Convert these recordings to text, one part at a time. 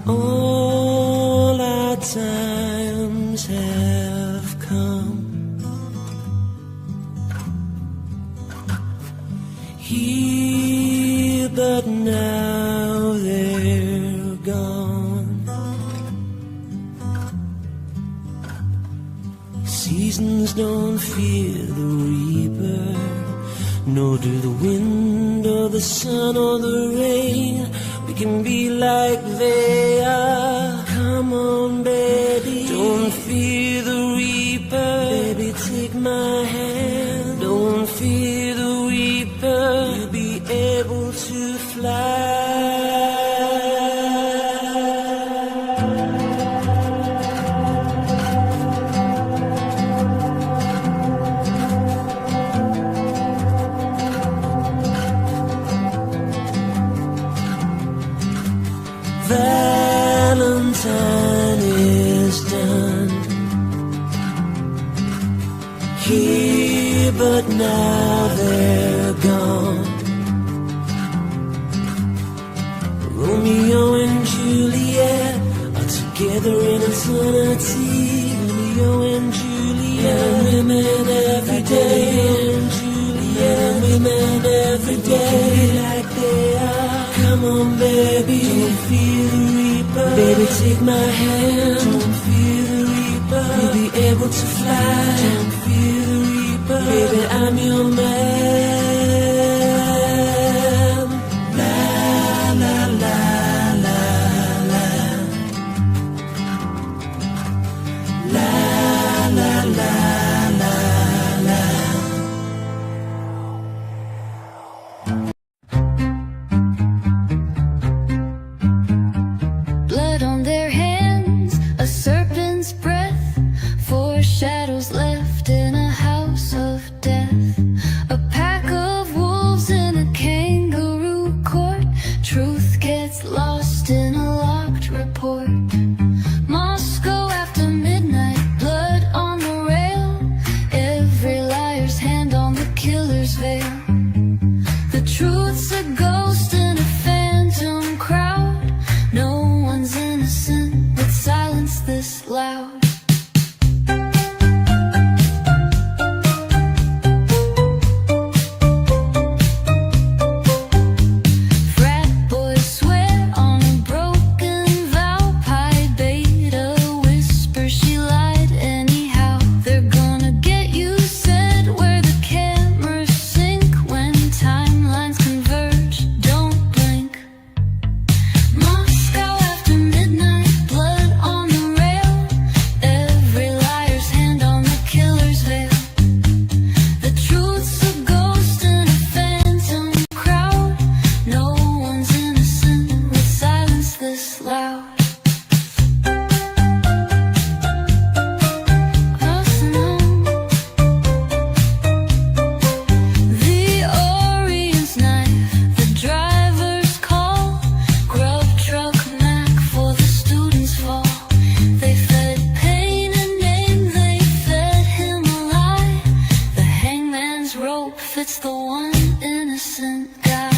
All our times have come. Here, but now they're gone. Seasons don't fear the reaper, nor do the wind or the sun or the rain. We can be like they are. Come on, baby, don't fear the reaper. Baby, take my hand. Don't fear the reaper. You'll be able to fly. Valentine is done. Here, but now they're gone. Romeo and Juliet are together in eternity. Romeo and Juliet, and women every day. And Juliet, and women every day. Like they are. Come on, baby, don't fear the reaper. Baby, take my hand. Don't fear the reaper. You'll be able to fly. Don't fear the reaper. Baby, I'm your man. La la la la la. La la la la la. Blood on their hands, a serpent's breath, foreshadows left in a house of death. A pack of wolves in a kangaroo court. Truth gets lost in a locked report. Moscow after midnight, blood on the rail. Every liar's hand on the killer's veil. The truth's a ghost in a phantom crowd. No one's innocent with silence this loud. Frat boys swear on a broken vow. Pi Beta whisper she lied anyhow. They're gonna get you said where the cameras sink. When timelines converge, don't blink. Moscow after midnight, blood on the rail. Every liar's hand on the killer's veil. The truth's a ghost in a phantom crowd. No one's innocent with silence this loud. Crossing home. The Orient's knife, the driver's call. Grub truck Mac for the students' fall. They fed pain a name, they fed him a lie. The hangman's rope fits the one innocent guy.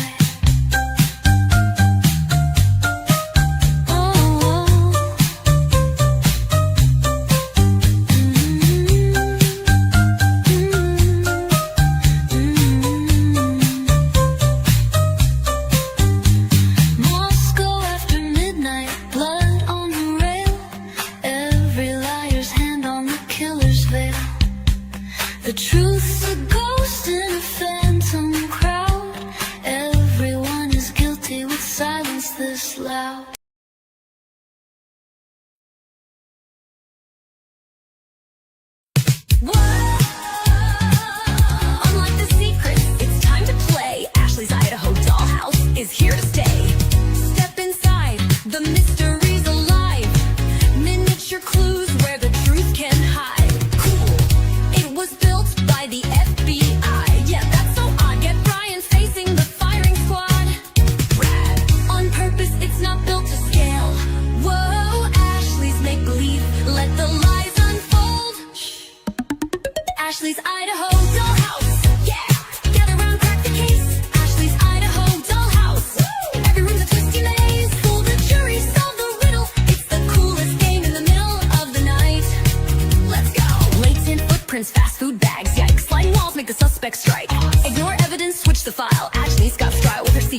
Oh, Moscow after midnight, blood on the rail. Every liar's hand on the killer's veil. The truth's a ghost in a phantom crowd. Everyone is guilty with silence this loud. Unlock the secrets, it's time to play. Ashley's Idaho dollhouse is here to stay. Step inside, the mystery's alive. Miniature clues where the truth can hide. Cool, it was built by the FBI. Yeah, that's so odd. Get Brian facing the firing squad. Rad, on purpose, it's not built to scale. Whoa, Ashley's make-believe, let the lies unfold. Shh.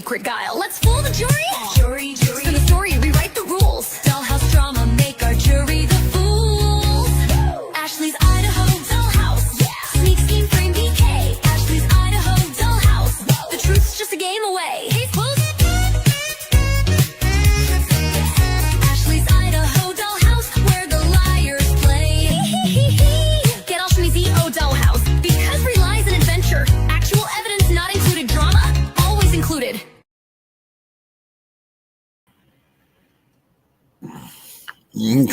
secret guile. Let's fool the jury. Jury. Spin the story, rewrite the rules. Dollhouse drama, make our jury the fools. Ashley's Idaho Dollhouse. Yeah. Sneak scheme frame BK. Ashley's Idaho Dollhouse. The truth's just a game away. Case closed. Ashley's Idaho Dollhouse, where the liars play. Get Ashley's EO Dollhouse. Because relies an adventure. Actual evidence not included. Drama always included.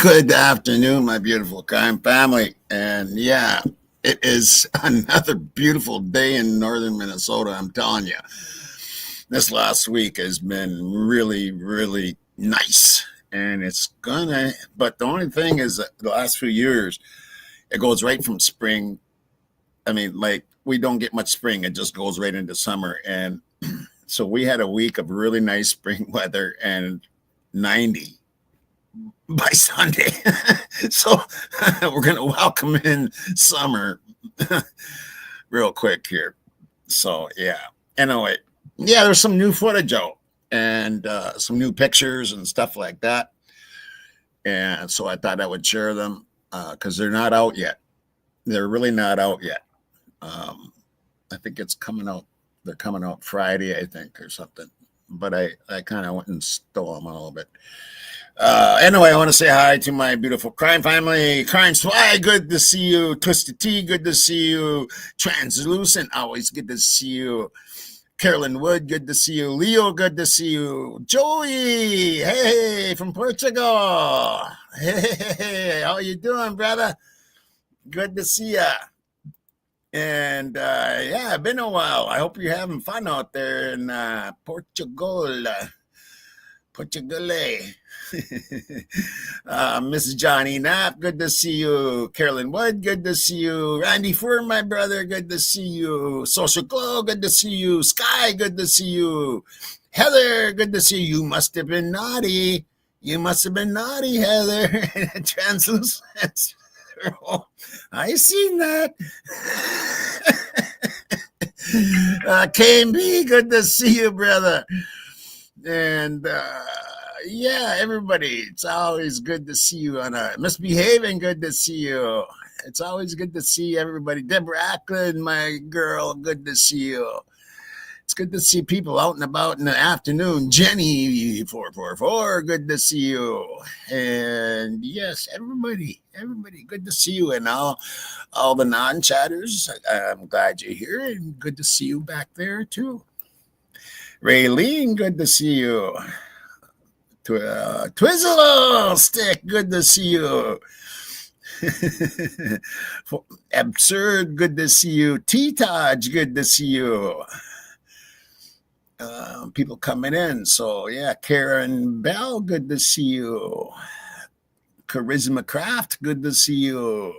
Good afternoon, my beautiful crime family. And yeah, it is another beautiful day in northern Minnesota. I'm telling you, this last week has been really, really nice. And but the only thing is that the last few years, it goes right from spring. I mean, like, we don't get much spring. It just goes right into summer. And so we had a week of really nice spring weather and 90 by Sunday. So we're going to welcome in summer real quick here. So, yeah. Anyway, yeah, there's some new footage out and some new pictures and stuff like that. And so I thought I would share them because they're not out yet. They're really not out yet. I think it's coming out. They're coming out Friday, I think, or something. But I kind of went and stole them a little bit. Anyway, I want to say hi to my beautiful crime family. Crime Swag, good to see you. Twisted Tea, good to see you. Translucent, always good to see you. Carolyn Wood, good to see you. Leo, good to see you. Joey, hey, from Portugal. Hey, how you doing, brother? Good to see ya. And yeah, been a while. I hope you're having fun out there in Portugal. Mrs. Johnny Knapp, good to see you. Carolyn Wood, good to see you. Randy Fur, my brother, good to see you. Social Glow, good to see you. Sky, good to see you. Heather, good to see you. You must have been naughty. You must have been naughty, Heather. Translucent. I seen that. KMB, good to see you, brother. And yeah, everybody, it's always good to see you on Misbehaving, good to see you. It's always good to see everybody. Deborah Ackland, my girl, good to see you. It's good to see people out and about in the afternoon. Jenny 444, good to see you. And yes, everybody, good to see you. And all the non-chatters, I'm glad you're here, and good to see you back there too. Raylene, good to see you. Twizzle Stick, good to see you. Absurd, good to see you. T-Taj, good to see you. People coming in. So yeah, Karen Bell, good to see you. Charisma Craft, good to see you.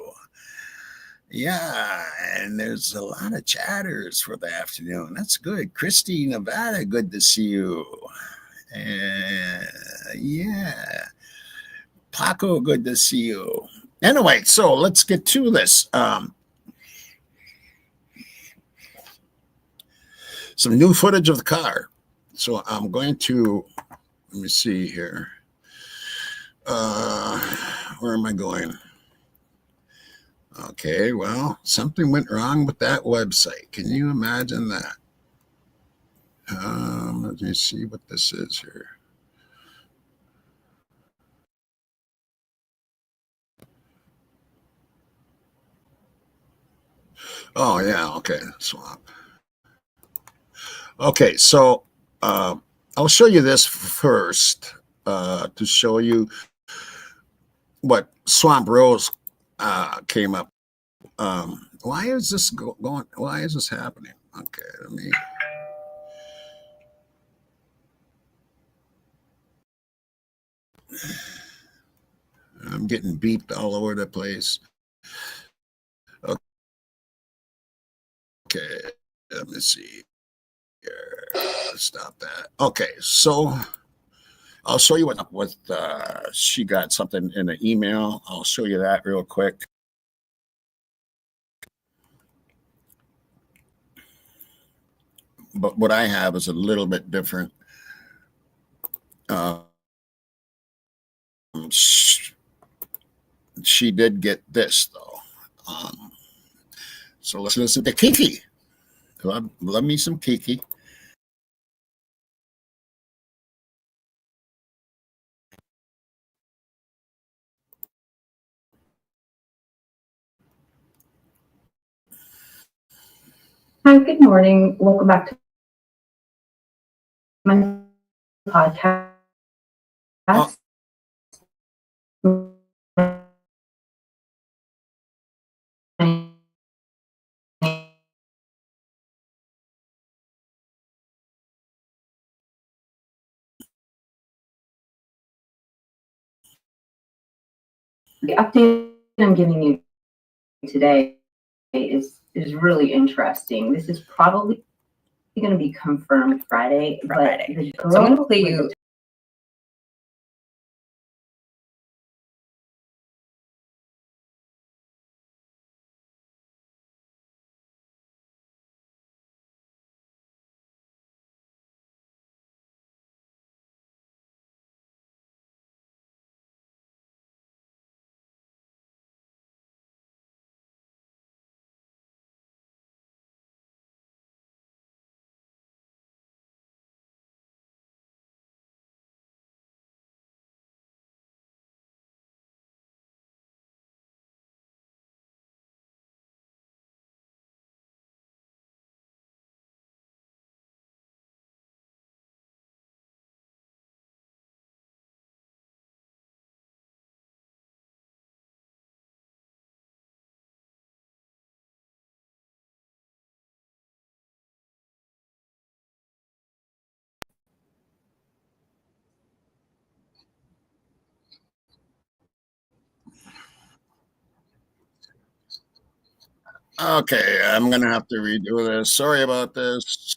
Yeah, and there's a lot of chatters for the afternoon. That's good. Christy Nevada, good to see you. And yeah, Paco, good to see you. Anyway, so let's get to this. Some new footage of the car. So I'm going to, let me see here. Where am I going? Okay, well, something went wrong with that website. Can you imagine that? Let me see what this is here. Oh, yeah, okay, swap. Okay, so I'll show you this first to show you what Swamp Rose came up. Why is this going? Why is this happening? Okay, let me. I'm getting beeped all over the place. Okay, let me see here. Stop that. Okay, so I'll show you what she got something in an email. I'll show you that real quick. but what I have is a little bit different. Uh, she did get this though. So let's listen to Kiki. Love me some Kiki. Hi, good morning. Welcome back to my podcast. Oh, The update I'm giving you today is really interesting. This is probably going to be confirmed Friday. So I'm going to play you. okay, I'm gonna have to redo this. Sorry about this.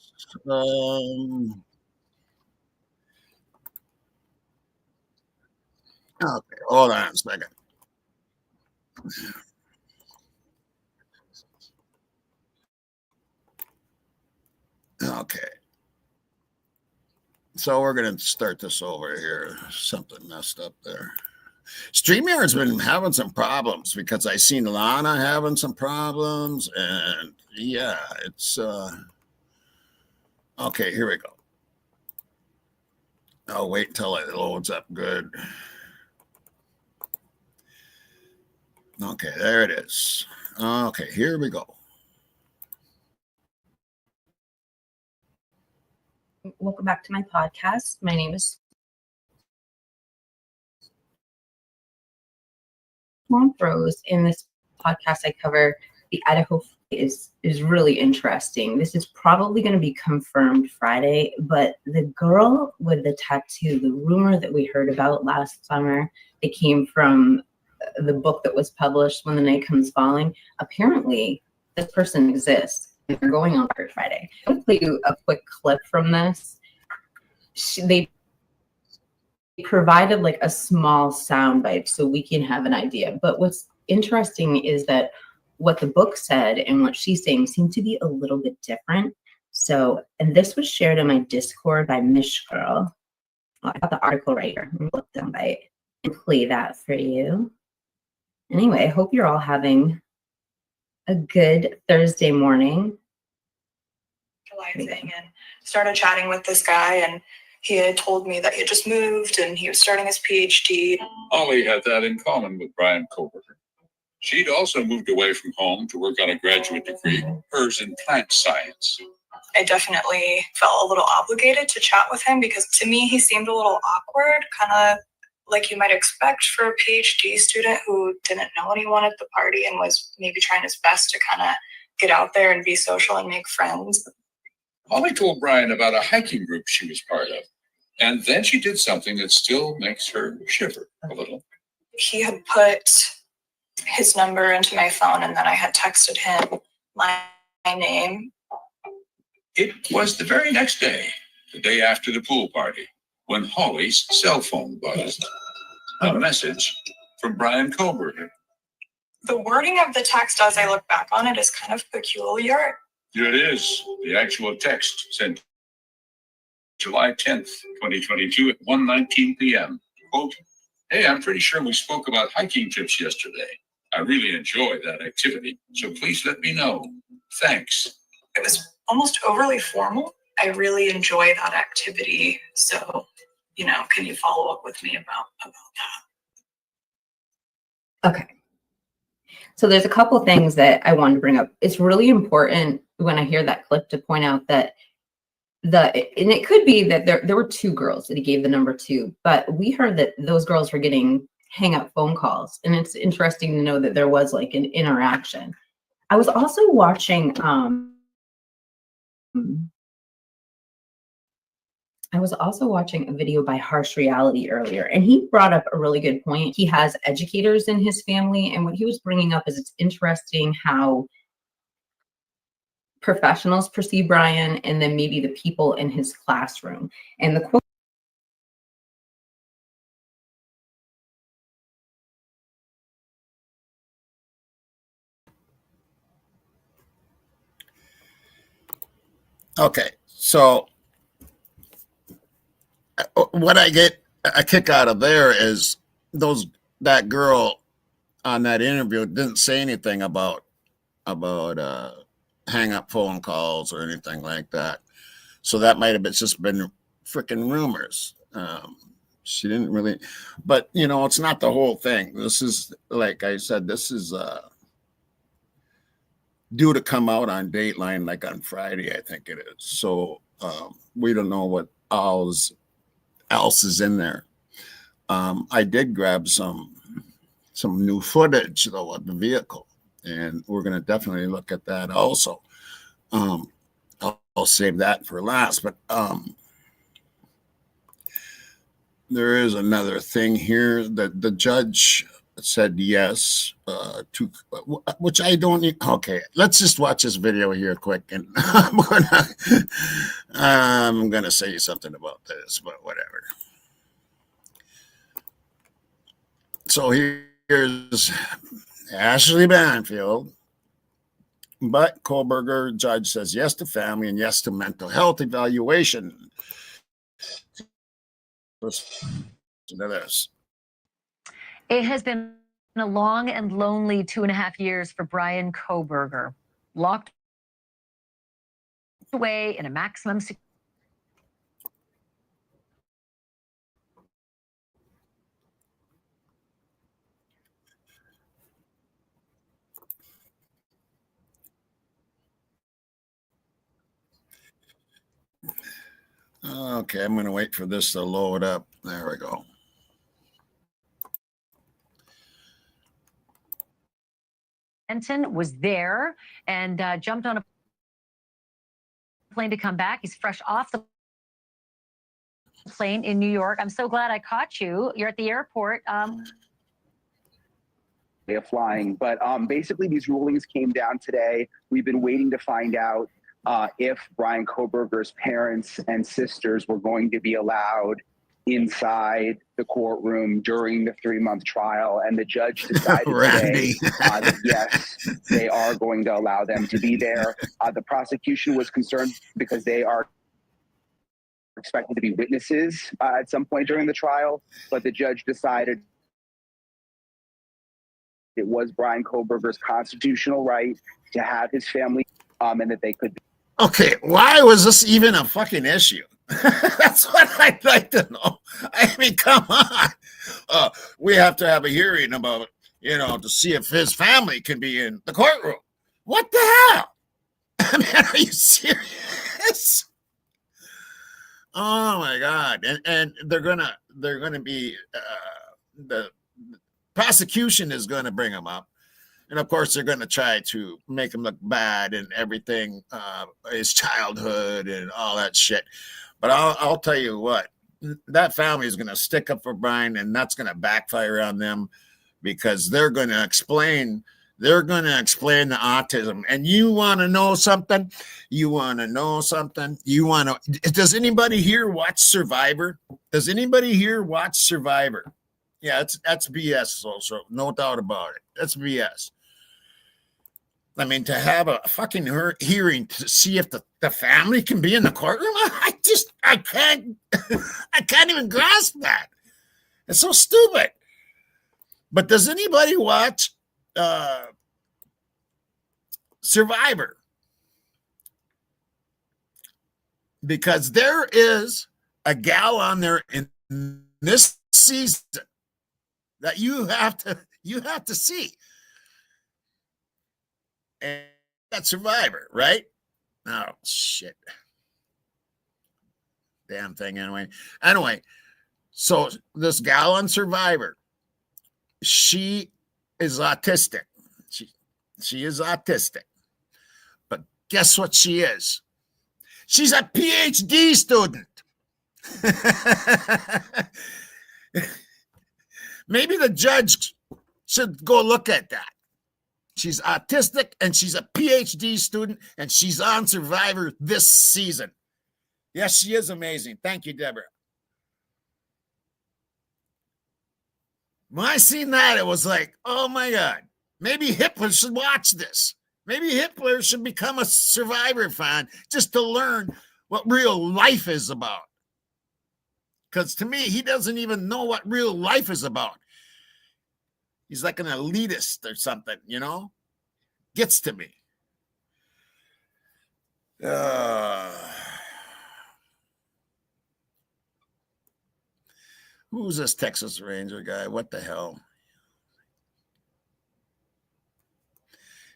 Okay, hold on a second. Okay, so we're gonna start this over here. Something messed up there. StreamYard's been having some problems because I seen Lana having some problems, and yeah, it's okay. Here we go. I'll wait until it loads up good. Okay, there it is. Okay, here we go. Welcome back to my podcast. My name is Rose. In this podcast, I cover the Idaho is really interesting. This is probably going to be confirmed Friday, but the girl with the tattoo, the rumor that we heard about last summer, it came from the book that was published, When the Night Comes Falling. Apparently, this person exists. They're going on for Friday. I'm going to play you a quick clip from this. They provided like a small sound bite so we can have an idea. But what's interesting is that what the book said and what she's saying seem to be a little bit different. So, and this was shared in my Discord by Mish Girl. I got the article right here. Look down by it and play that for you. Anyway, I hope you're all having a good Thursday morning. And started chatting with this guy, and he had told me that he had just moved and he was starting his PhD. Ollie had that in common with Brian Coburn. She'd also moved away from home to work on a graduate degree, hers in plant science. I definitely felt a little obligated to chat with him because to me he seemed a little awkward, kind of like you might expect for a PhD student who didn't know anyone at the party and was maybe trying his best to kind of get out there and be social and make friends. Ollie told Brian about a hiking group she was part of, and then she did something that still makes her shiver a little. He had put his number into my phone, and then I had texted him my name. It was the very next day, the day after the pool party, when Holly's cell phone buzzed. A message from Brian Coburn. The wording of the text as I look back on it is kind of peculiar. Here it is, the actual text sent July 10th, 2022 at 1:19 p.m. Quote, "Hey, I'm pretty sure we spoke about hiking trips yesterday. I really enjoyed that activity, so please let me know. Thanks." It was almost overly formal. I really enjoy that activity. So, can you follow up with me about that? Okay. So there's a couple things that I wanted to bring up. It's really important when I hear that clip to point out that and it could be that there were two girls that he gave the number to, but we heard that those girls were getting hang up phone calls. And it's interesting to know that there was like an interaction. I was also watching a video by Harsh Reality earlier, and he brought up a really good point. He has educators in his family, and what he was bringing up is it's interesting how professionals perceive Brian and then maybe the people in his classroom. And the quote, Okay, so what I get a kick out of there is that girl on that interview didn't say anything about hang up phone calls or anything like that. So that might have just been freaking rumors. She didn't really, but it's not the whole thing. This is, like I said, this is due to come out on Dateline like on Friday, I think it is. So we don't know what else is in there. I did grab some new footage though of the vehicle, and we're going to definitely look at that also. I'll save that for last, but there is another thing here that the judge said yes to, which I don't need. Okay, let's just watch this video here quick, and I'm gonna say something about this, but whatever. So here's Ashley Banfield, but Kohlberger judge says yes to family and yes to mental health evaluation. Listen to this. It has been a long and lonely 2.5 years for Brian Kohlberger, locked away in a maximum security. Okay, I'm going to wait for this to load up. There we go. Benton was there and jumped on a plane to come back. He's fresh off the plane in New York. I'm so glad I caught you. You're at the airport. Way of flying, but basically these rulings came down today. We've been waiting to find out if Brian Kohlberger's parents and sisters were going to be allowed inside the courtroom during the 3-month trial, and the judge decided today that yes, they are going to allow them to be there. The prosecution was concerned because they are expected to be witnesses at some point during the trial, but the judge decided it was Brian Kohlberger's constitutional right to have his family, and that they could. Okay, why was this even a fucking issue? That's what I'd like to know. I mean, come on. We have to have a hearing about, to see if his family can be in the courtroom. What the hell? I mean, are you serious? Oh my God. And they're gonna be the prosecution is gonna bring him up. And of course, they're going to try to make him look bad and everything, his childhood and all that shit. But I'll tell you what, that family is going to stick up for Brian, and that's going to backfire on them because they're going to explain the autism. And you want to know something? Does anybody here watch Survivor? Yeah, that's BS also. No doubt about it. That's BS. I mean, to have a fucking hearing to see if the family can be in the courtroom, I can't, I can't even grasp that. It's so stupid. But does anybody watch Survivor? Because there is a gal on there in this season that you have to see. And that's Survivor, right? Oh shit. Damn thing anyway. So this gal on Survivor, she is autistic. She is autistic. But guess what she is? She's a PhD student. Maybe the judge should go look at that. She's autistic and she's a PhD student and she's on Survivor this season. Yes, she is amazing. Thank you, Deborah. When I seen that, it was like, oh my God, maybe Hitler should watch this. Maybe Hitler should become a Survivor fan just to learn what real life is about. Because to me, he doesn't even know what real life is about. He's like an elitist or something, you know? Gets to me. Who's this Texas Ranger guy? What the hell?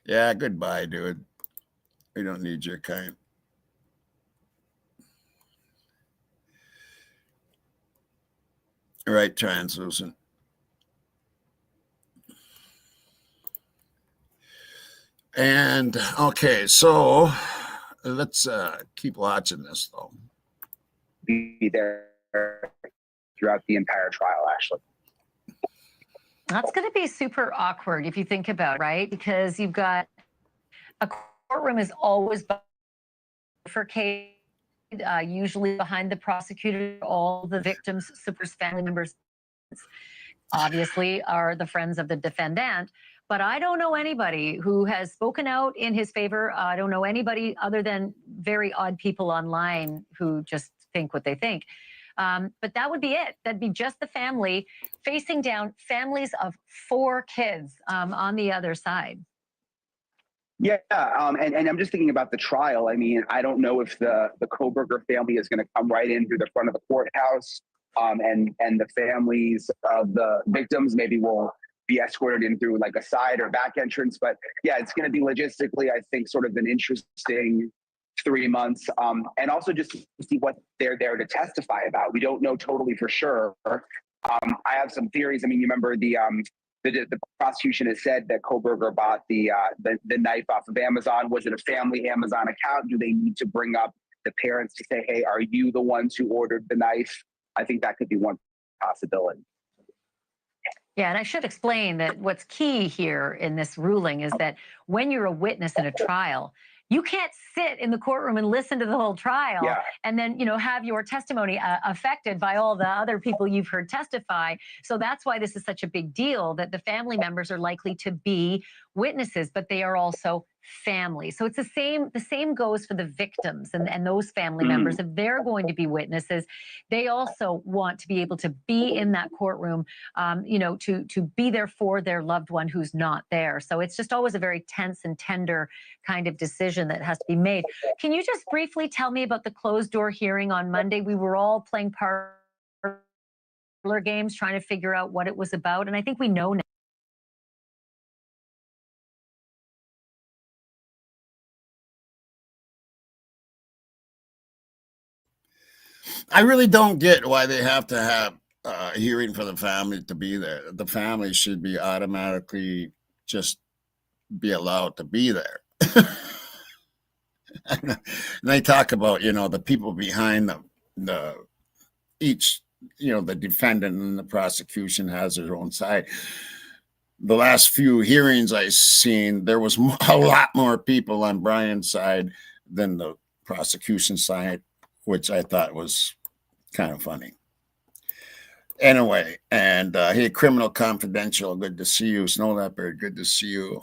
Yeah, goodbye, dude. We don't need your kind. Right, translucent. And okay, so let's keep watching this though. Be there throughout the entire trial, Ashley. That's going to be super awkward if you think about it, right? Because you've got a courtroom is always bifurcated, usually behind the prosecutor, all the victims' family members obviously are the friends of the defendant. But I don't know anybody who has spoken out in his favor. I don't know anybody other than very odd people online who just think what they think. But that would be it. That'd be just the family facing down families of 4 kids on the other side. Yeah, and I'm just thinking about the trial. I mean, I don't know if the Koberger family is going to come right in through the front of the courthouse, and the families of the victims maybe will be escorted in through like a side or back entrance. But yeah, it's going to be logistically, I think, sort of an interesting 3 months, and also just to see what they're there to testify about. We don't know totally for sure. I have some theories. I mean, you remember the prosecution has said that Koberger bought the knife off of Amazon. Was it a family Amazon account? Do they need to bring up the parents to say, hey, are you the ones who ordered the knife? I think that could be one possibility. Yeah, and I should explain that what's key here in this ruling is that when you're a witness in a trial, you can't sit in the courtroom and listen to the whole trial and then, have your testimony affected by all the other people you've heard testify. So that's why this is such a big deal, that the family members are likely to be witnesses, but they are also family. So it's the same goes for the victims and those family members. If they're going to be witnesses, they also want to be able to be in that courtroom, to be there for their loved one who's not there. So it's just always a very tense and tender kind of decision that has to be made. Can you just briefly tell me about the closed door hearing on Monday? We were all playing parlor games trying to figure out what it was about, and I think we know now. I really don't get why they have to have a hearing for the family to be there. The family should be automatically just be allowed to be there. And they talk about, the people behind the defendant and the prosecution has their own side. The last few hearings I seen, there was a lot more people on Brian's side than the prosecution side, which I thought was kind of funny. Anyway, and hey, Criminal Confidential, good to see you. Snow Leopard, good to see you.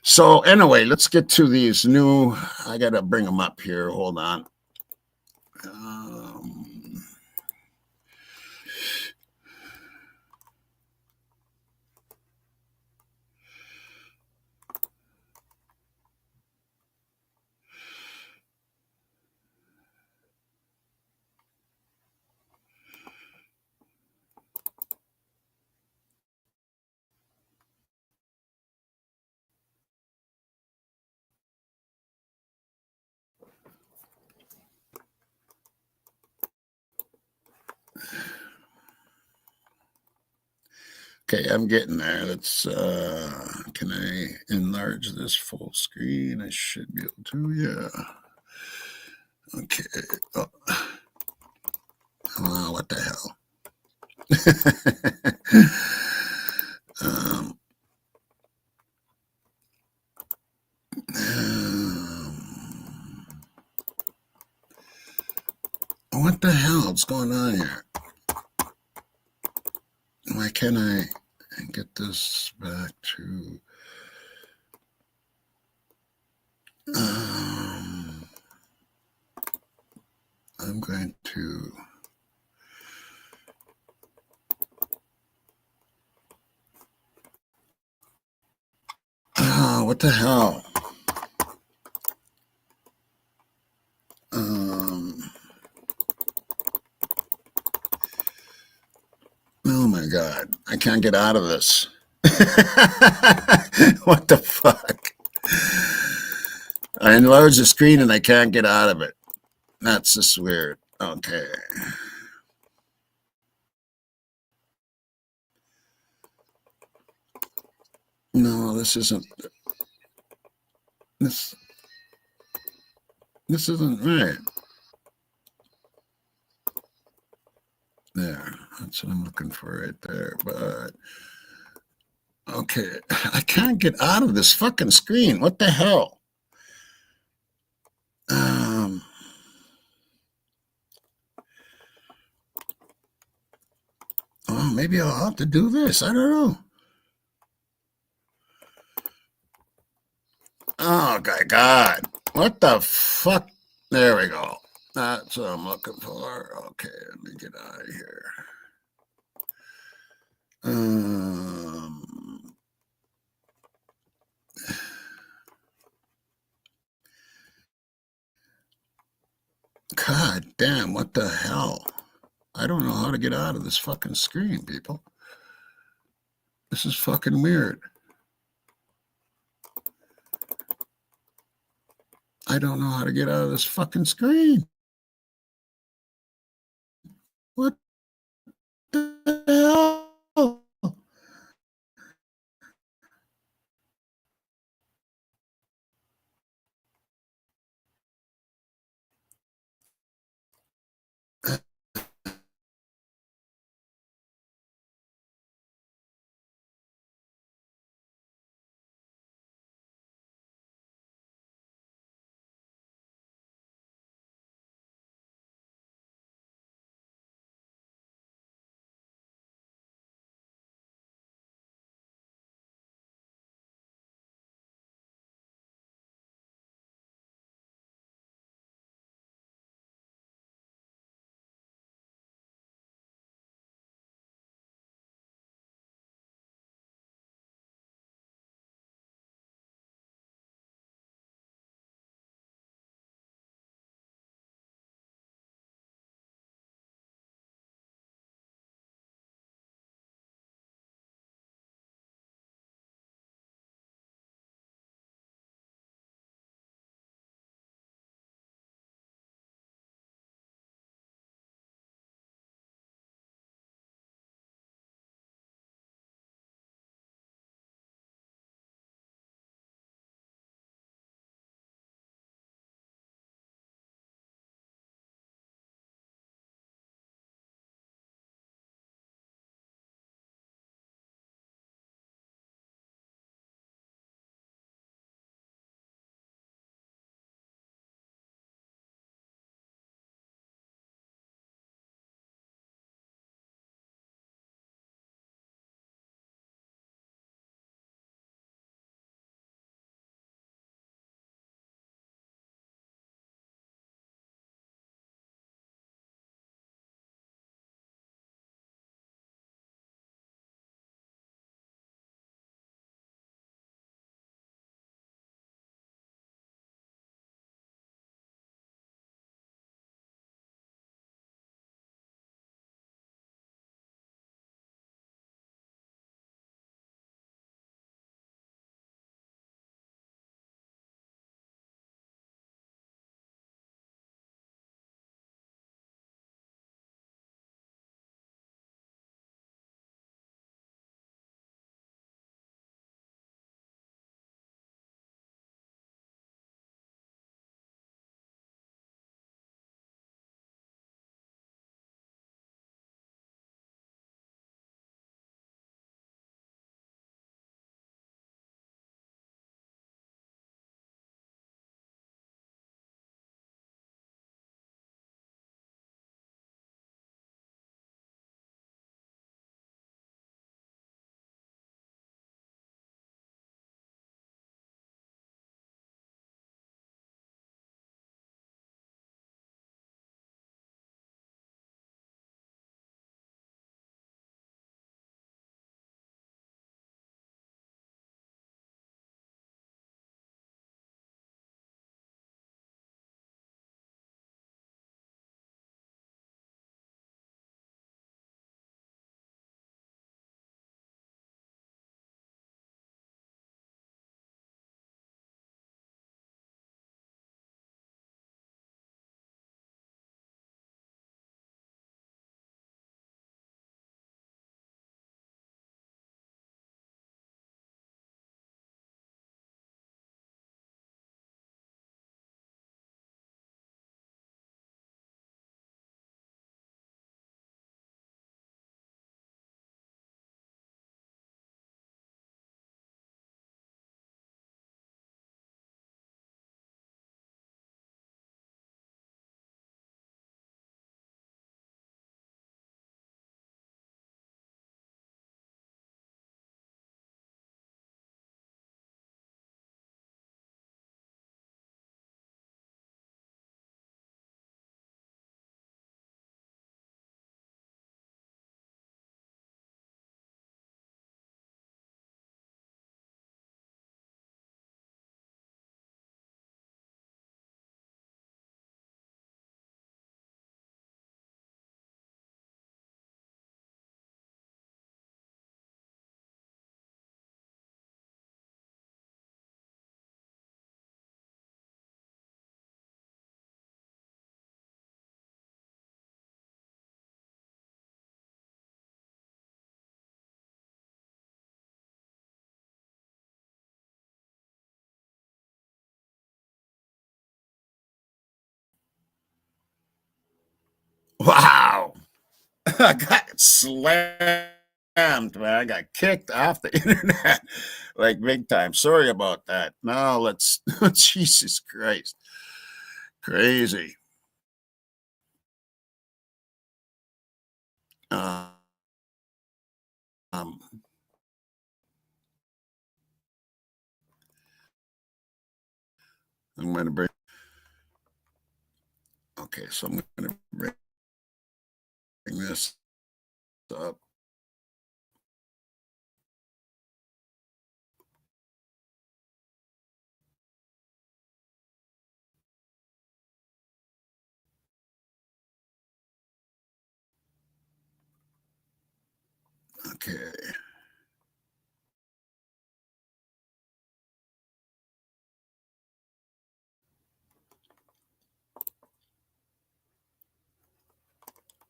So anyway, let's get to these new. I got to bring them up here. Hold on. Okay, I'm getting there. Let's, can I enlarge this full screen? I should be able to, yeah. Okay. Oh, what the hell? um, what the hell is going on here? Why can't I get this back to... I'm going to... Oh, what the hell? Oh my God, I can't get out of this. What the fuck? I enlarged the screen and I can't get out of it. That's just weird. Okay. No, this isn't. This isn't right. There, that's what I'm looking for right there. But okay, I can't get out of this fucking screen. What the hell? Oh, maybe I'll have to do this. I don't know. Oh, God. What the fuck? There we go. That's what I'm looking for. Okay, let me get out of here. God damn, what the hell? I don't know how to get out of this fucking screen, people. This is fucking weird. I don't know how to get out of this fucking screen. What the hell? I got slammed, man. I got kicked off the internet like big time. Sorry about that. Now let's, Jesus Christ, crazy. Um, I'm going to bring, okay, so I'm going to bring this up. Okay.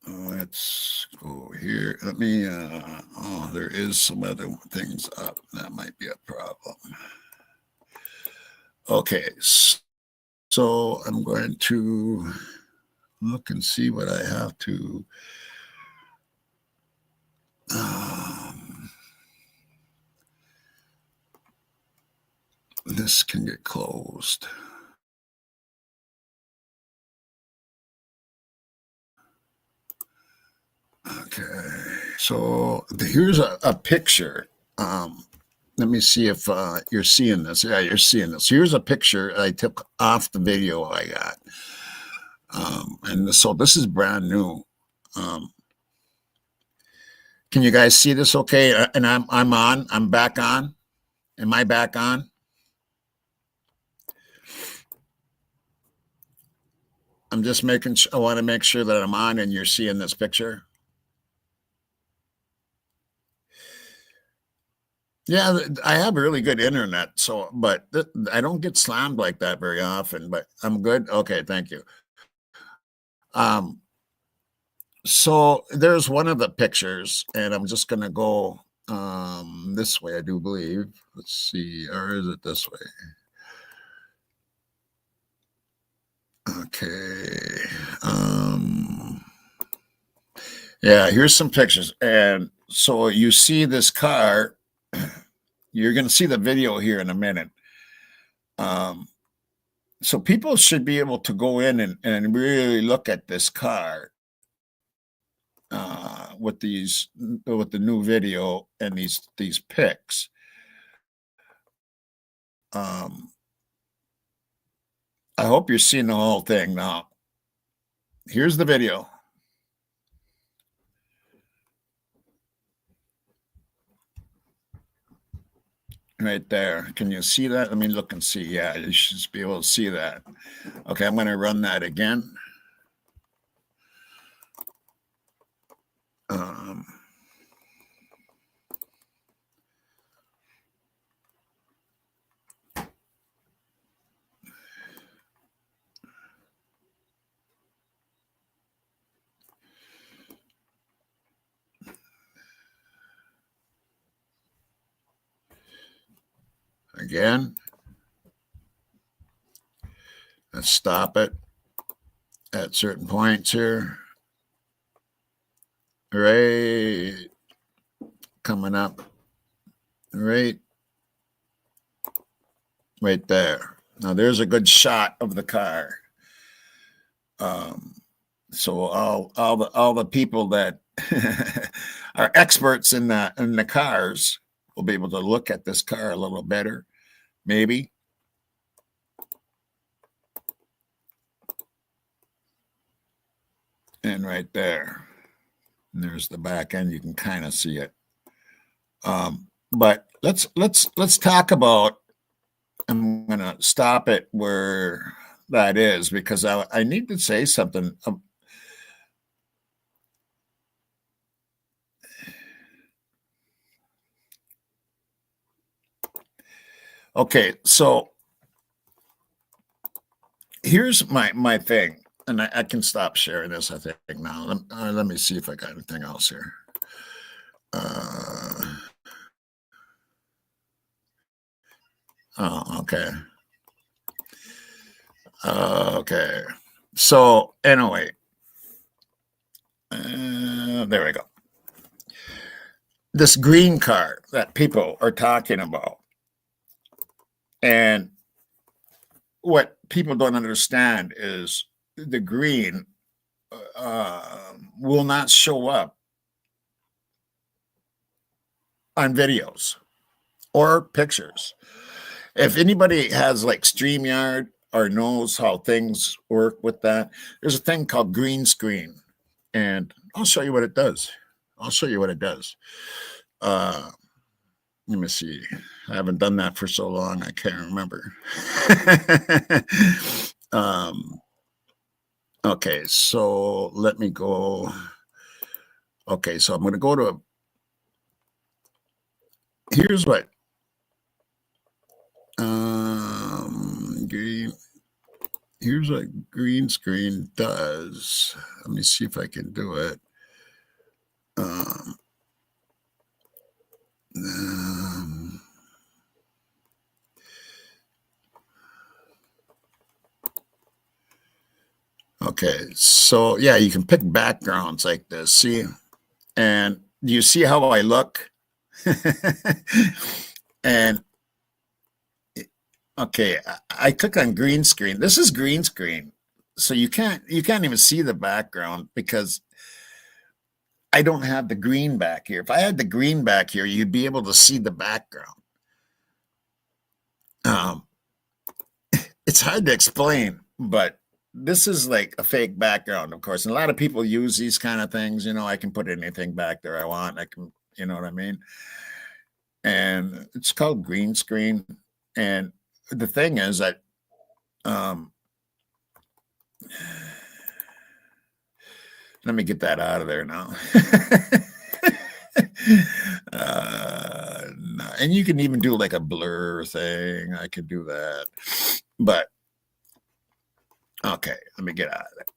Let's go here. Let me, oh, there is some other things up. That might be a problem. Okay. So I'm going to look and see what I have to, this can get closed. Okay, so here's a picture. Let me see if you're seeing this. Yeah, you're seeing this. Here's a picture I took off the video I got. And so this is brand new. Can you guys see this okay? And I'm on. I'm back on. Am I back on? I'm just making I want to make sure that I'm on and you're seeing this picture. Yeah, I have really good internet, so but I don't get slammed like that very often, but I'm good. Okay, thank you. So there's one of the pictures, and I'm just gonna go this way, I do believe. Let's see, or is it this way? Okay. Yeah, here's some pictures. And so you see this car. You're going to see the video here in a minute. So people should be able to go in and really look at this car with the new video and these pics. I hope you're seeing the whole thing now. Here's the video. Right there. Can you see that? Let me look and see. Yeah, you should be able to see that. Okay, I'm going to run that again. Again. Let's stop it at certain points here. Right. Coming up. Right there. Now there's a good shot of the car. So all the people that are experts in the cars will be able to look at this car a little better, maybe. And right there, and there's the back end. You can kind of see it. But let's talk about. I'm gonna stop it where that is because I need to say something. Okay, so here's my thing, and I can stop sharing this. I think now. Let me see if I got anything else here. Oh, okay. Okay. So anyway, There we go. This green car that people are talking about. And what people don't understand is the green will not show up on videos or pictures. If anybody has like StreamYard or knows how things work with that, there's a thing called green screen. And I'll show you what it does. Let me see. I haven't done that for so long. I can't remember. Okay, so let me go. Okay, so I'm going to go to here's what here's what green screen does. Let me see if I can do it. Okay, so yeah, you can pick backgrounds like this. See, and do you see how I look? And okay, I click on green screen. This is green screen, so you can't even see the background because I don't have the green back here. If I had the green back here, you'd be able to see the background. It's hard to explain, but this is like a fake background, of course. And a lot of people use these kind of things. You know, I can put anything back there I want. I can, you know what I mean? And it's called green screen. And the thing is that let me get that out of there now. No. And you can even do like a blur thing. I could do that. But okay, let me get out of it.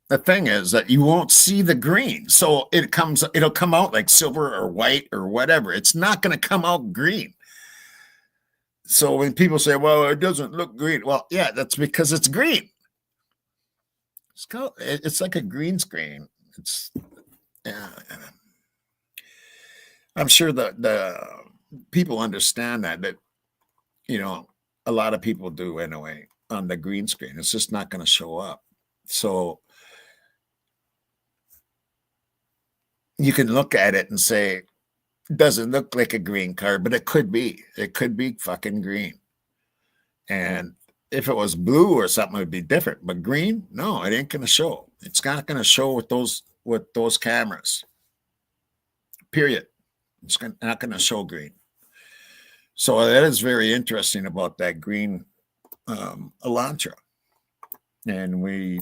The thing is that you won't see the green. So it'll come out like silver or white or whatever. It's not going to come out green. So when people say, well, it doesn't look green. Well, yeah, that's because it's green. It's like a green screen. It's, yeah. I'm sure the people understand that, you know, a lot of people do anyway on the green screen. It's just not going to show up. So you can look at it and say, it doesn't look like a green card, but it could be. It could be fucking green. And if it was blue or something, it would be different. But green, no, it ain't going to show. It's not going to show with those cameras. Period. It's not going to show green. So that is very interesting about that green Elantra. And we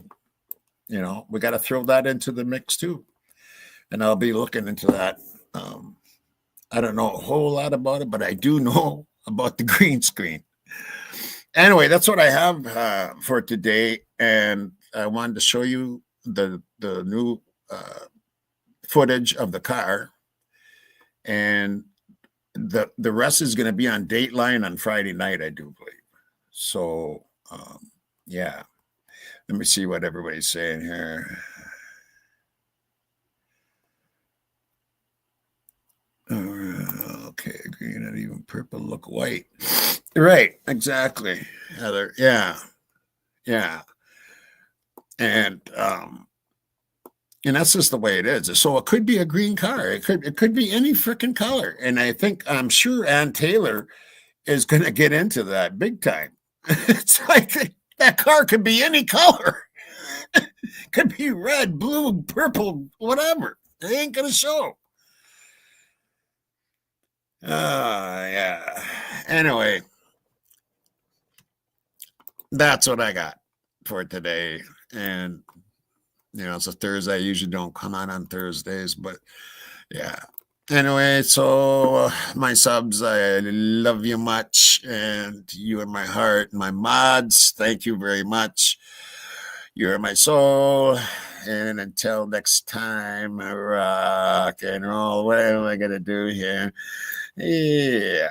got to throw that into the mix too. And I'll be looking into that. I don't know a whole lot about it, but I do know about the green screen. Anyway, that's what I have for today. And I wanted to show you the new footage of the car. And the rest is going to be on Dateline on Friday night, I do believe. So, yeah. Let me see what everybody's saying here. Okay, green and even purple look white. Right, exactly, Heather. Yeah. And that's just the way it is. So it could be a green car. It could be any freaking color. And I'm sure Ann Taylor is going to get into that big time. It's like that car could be any color. Could be red, blue, purple, whatever. It ain't going to show. Yeah. Anyway, that's what I got for today. And, you know, it's a Thursday. I usually don't come on Thursdays, but yeah. Anyway, so my subs, I love you much. And you are my heart, my mods. Thank you very much. You're my soul. And until next time, rock and roll. What am I going to do here? Yeah.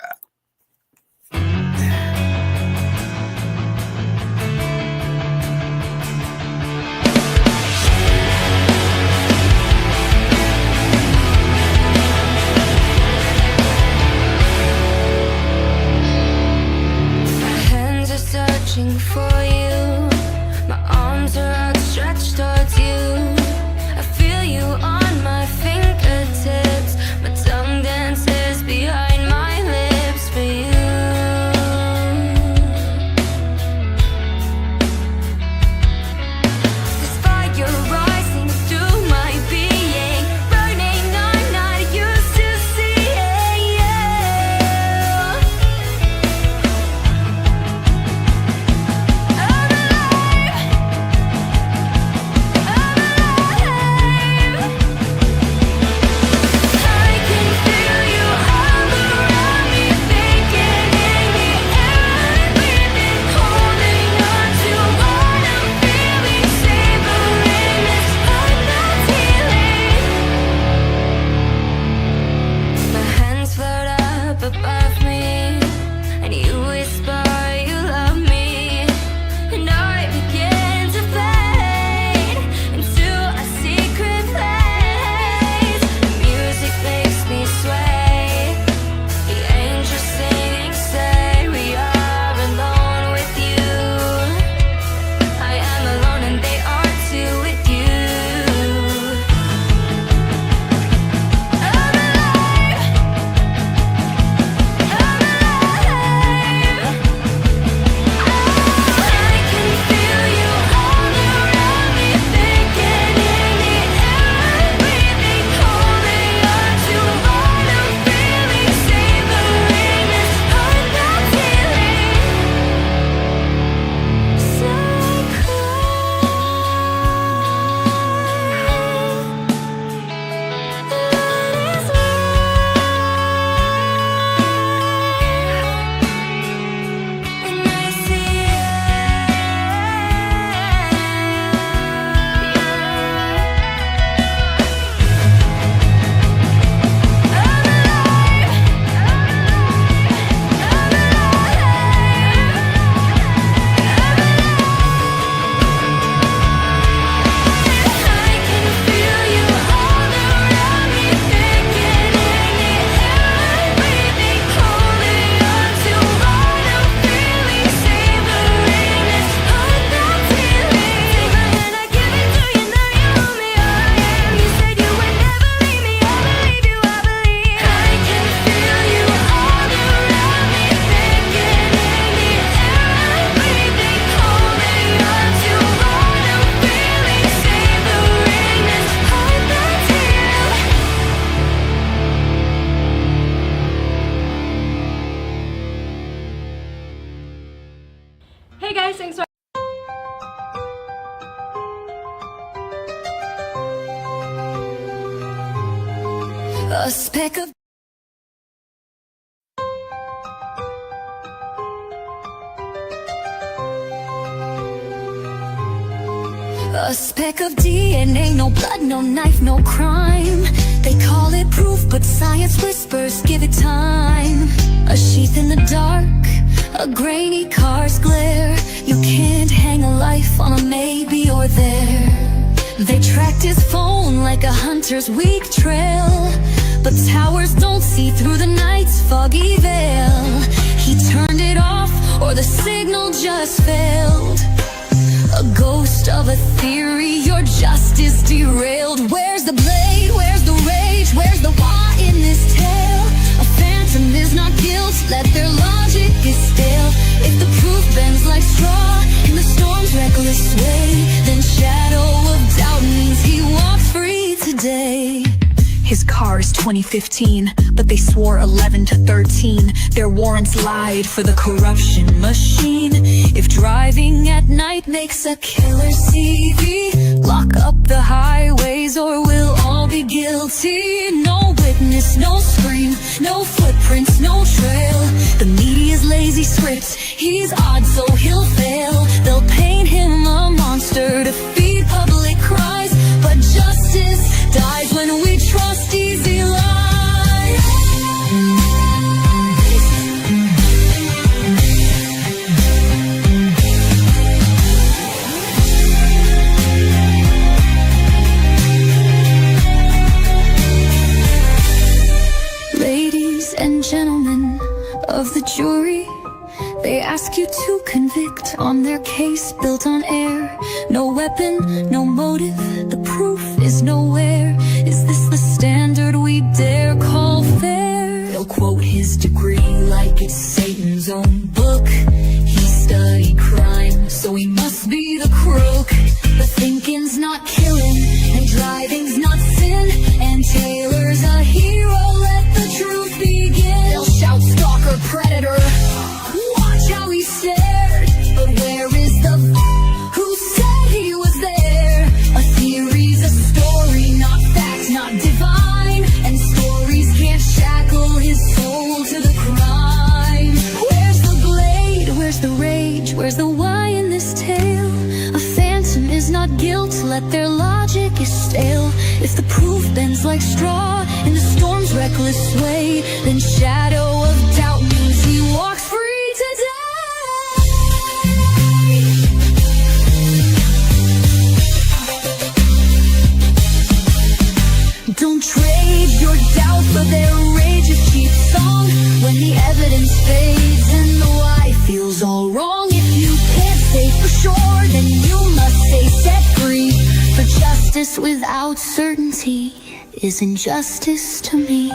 A speck of A speck of DNA, no blood, no knife, no crime. They call it proof, but science whispers, give it time. A sheath in the dark, a grainy car's glare. You can't hang a life on a maybe or there. They tracked his phone like a hunter's weak trail, but towers don't see through the night's foggy veil. He turned it off, or the signal just failed. A ghost of a theory, your justice derailed. Where's the blade? Where's the rage? Where's the why in this tale? A phantom is not guilt, let their logic is stale. If the proof bends like straw in the storm's reckless sway, then shadow of doubt means he walks free today. His car is 2015, but they swore 11 to 13. Their warrants lied for the corruption machine. If driving at night makes a killer CV, lock up the highways or we'll all be guilty. No witness, no scream, no footprints, no trail. The media's lazy script, he's odd so he'll fail. They'll paint him a monster to feed public cries, but justice dies when we trust easy lies. Ladies and gentlemen of the jury, they ask you to convict on their case built on air. No weapon, no motive, the proof is nowhere. Is this the standard we dare call fair? They'll quote his degree like it's Satan's own book. He studied crime, so he must be the crook. But thinking's not killing, and driving's not sin, and Taylor's a hero, let the truth begin. They'll shout stalker, predator, watch how he stared. But where is the who said he was there? A theory's a story, not fact, not divine, and stories can't shackle his soul to the crime. Where's the blade? Where's the rage? Where's the why in this tale? A phantom is not guilt, let their logic is stale. If the proof bends like straw in the storm's reckless sway, then shadow of doubt means he walks free today. Don't trade your doubt for their rage, a cheap song. When the evidence fades and the why feels all wrong, if you can't say for sure, then you must say set free. For justice without certainty is injustice to me.